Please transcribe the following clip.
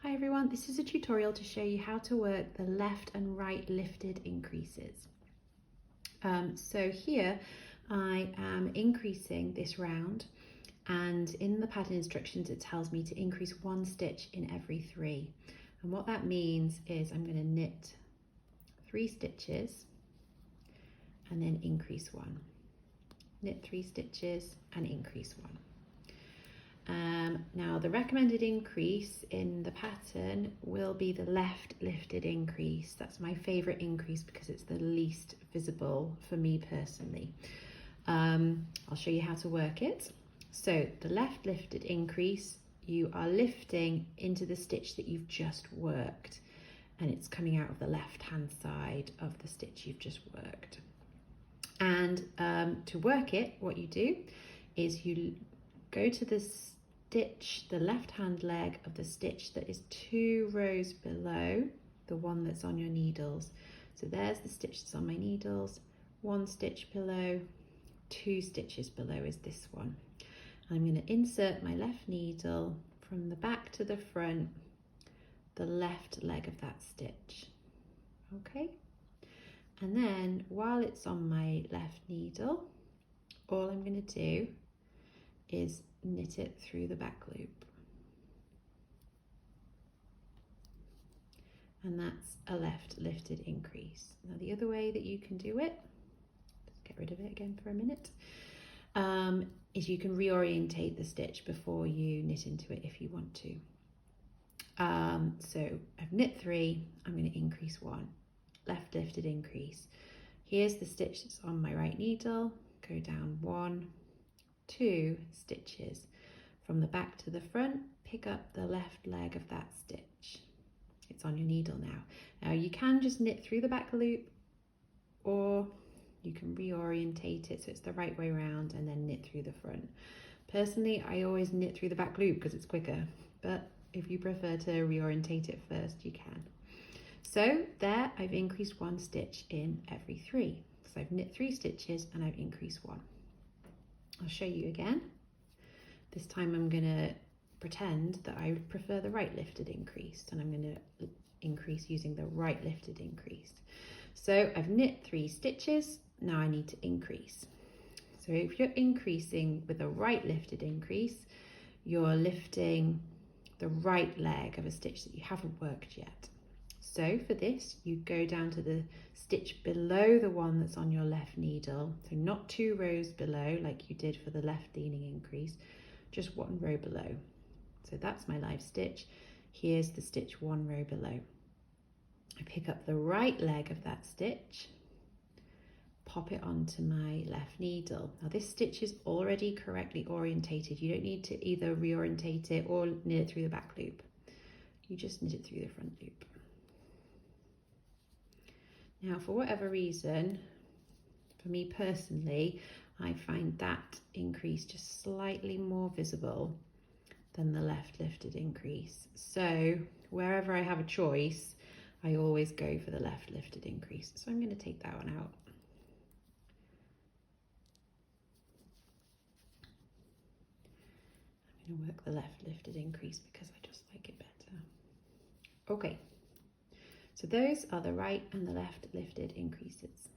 Hi everyone, this is a tutorial to show you how to work the left and right lifted increases. So here I am increasing this round, and in the pattern instructions it tells me to increase 1 stitch in every 3. And what that means is I'm going to knit 3 stitches and then increase 1. Knit 3 stitches and increase 1. Now the recommended increase in the pattern will be the left lifted increase. That's my favourite increase because it's the least visible for me personally. I'll show you how to work it. So the left lifted increase, you are lifting into the stitch that you've just worked, and it's coming out of the left hand side of the stitch you've just worked. And to work it, what you do is you go to the stitch, the left hand leg of the stitch that is 2 rows below the one that's on your needles. So there's the stitch that's on my needles, 1 stitch below, 2 stitches below is this one. I'm going to insert my left needle from the back to the front, the left leg of that stitch. Okay, and then while it's on my left needle, all I'm going to do is knit it through the back loop, and that's a left lifted increase. Now the other way that you can do it, let's get rid of it again for a minute, is you can reorientate the stitch before you knit into it if you want to. So I've knit 3, I'm going to increase 1, left lifted increase. Here's the stitch that's on my right needle, go down 1, 2 stitches. From the back to the front, pick up the left leg of that stitch. It's on your needle now. Now you can just knit through the back loop, or you can reorientate it so it's the right way around and then knit through the front. Personally, I always knit through the back loop because it's quicker, but if you prefer to reorientate it first, you can. So there, I've increased 1 stitch in every 3. So I've knit 3 stitches and I've increased 1. I'll show you again. This time I'm going to pretend that I prefer the right lifted increase, and I'm going to increase using the right lifted increase. So I've knit 3 stitches, now I need to increase. So if you're increasing with a right lifted increase, you're lifting the right leg of a stitch that you haven't worked yet. So for this, you go down to the stitch below the one that's on your left needle, so not 2 rows below like you did for the left leaning increase, just 1 row below. So that's my live stitch. Here's the stitch 1 row below. I pick up the right leg of that stitch, pop it onto my left needle. Now this stitch is already correctly orientated. You don't need to either reorientate it or knit it through the back loop. You just knit it through the front loop. Now, for whatever reason, for me personally, I find that increase just slightly more visible than the left lifted increase. So wherever I have a choice, I always go for the left lifted increase. So I'm going to take that one out. I'm going to work the left lifted increase because I just like it better. Okay. So those are the right and the left lifted increases.